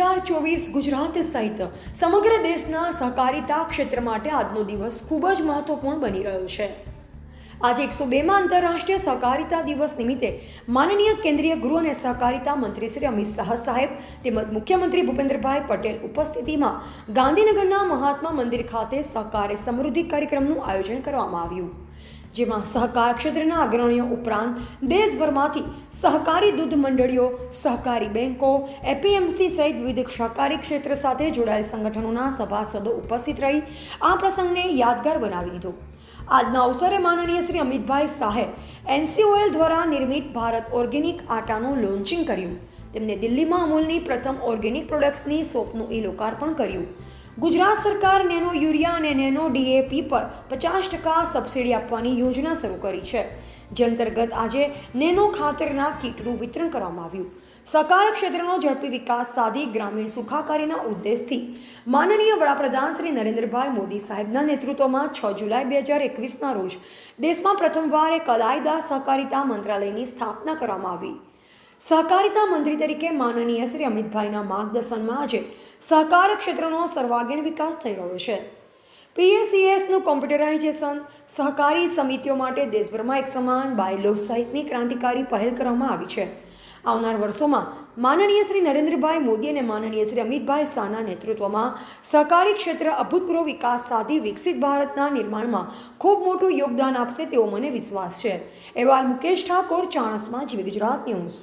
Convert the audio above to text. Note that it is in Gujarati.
2024 ગુજરાત સહિત સમગ્ર દેશના સહકારિતા ક્ષેત્ર માટે આજનો દિવસ ખૂબ જ મહત્વપૂર્ણ બની રહ્યો છે। આજે 102માં આંતરરાષ્ટ્રીય સહકારિતા દિવસ નિમિત્તે માનનીય કેન્દ્રીય ગૃહ અને સહકારિતા મંત્રી શ્રી અમિત શાહ સાહેબ તેમજ મુખ્યમંત્રી ભૂપેન્દ્રભાઈ પટેલ ઉપસ્થિતિમાં ગાંધીનગરના મહાત્મા મંદિર ખાતે સહકારી સમૃદ્ધિ કાર્યક્રમનું આયોજન કરવામાં આવ્યું, જેમાં સહકાર ક્ષેત્રના અગ્રણીઓ ઉપરાંત દેશભરમાંથી સહકારી દૂધ મંડળીઓ, સહકારી બેંકો, એપીએમસી સહિત વિવિધ સહકારી ક્ષેત્ર સાથે જોડાયેલ સંગઠનોના સભાસદો ઉપસ્થિત રહી આ પ્રસંગને યાદગાર બનાવી દીધો। આજના અવસરે માનનીય શ્રી અમિતભાઈ શાહે NCOL દ્વારા નિર્મિત ભારત ઓર્ગેનિક આટાનું લોન્ચિંગ કર્યું। તેમને દિલ્હીમાં અમૂલની પ્રથમ ઓર્ગેનિક પ્રોડક્ટ્સની શોપનું લોકાર્પણ કર્યું। ગુજરાત સરકાર નેનો યુરિયા અને નેનો DAP પર 50% સબસિડી આપવાની યોજના શરૂ કરી છે, જે અંતર્ગત આજે નેનો ખાતરના કીટનું વિતરણ કરવામાં આવ્યું। સહકાર ક્ષેત્રનો ઝડપી વિકાસ સાધી ગ્રામીણ સુખાકારીના ઉદ્દેશથી માનનીય વડાપ્રધાન શ્રી નરેન્દ્રભાઈ મોદી સાહેબના નેતૃત્વમાં 6 જુલાઈ 2021ના રોજ દેશમાં પ્રથમવાર એક અલાયદા સહકારિતા મંત્રાલયની સ્થાપના કરવામાં આવી। સહકારિતા મંત્રી તરીકે માનનીય શ્રી અમિતભાઈના માર્ગદર્શનમાં આજે સહકાર ક્ષેત્રનો સર્વાંગીણ વિકાસ થઈ રહ્યો છે। PACSનું કોમ્પ્યુટરાઇઝેશન, સહકારી સમિતિઓ માટે દેશભરમાં એક સમાન બાયલો સહિતની ક્રાંતિકારી પહેલ કરવામાં આવી છે। આવનાર વર્ષોમાં માનનીય શ્રી નરેન્દ્રભાઈ મોદી અને માનનીય શ્રી અમિતભાઈ શાહના નેતૃત્વમાં સહકારી ક્ષેત્ર અભૂતપૂર્વ વિકાસ સાધી વિકસિત ભારતના નિર્માણમાં ખૂબ મોટું યોગદાન આપશે તેવો મને વિશ્વાસ છે। અહેવાલ મુકેશ ઠાકોર, ચાણસ્મા, જીવી ગુજરાત ન્યૂઝ।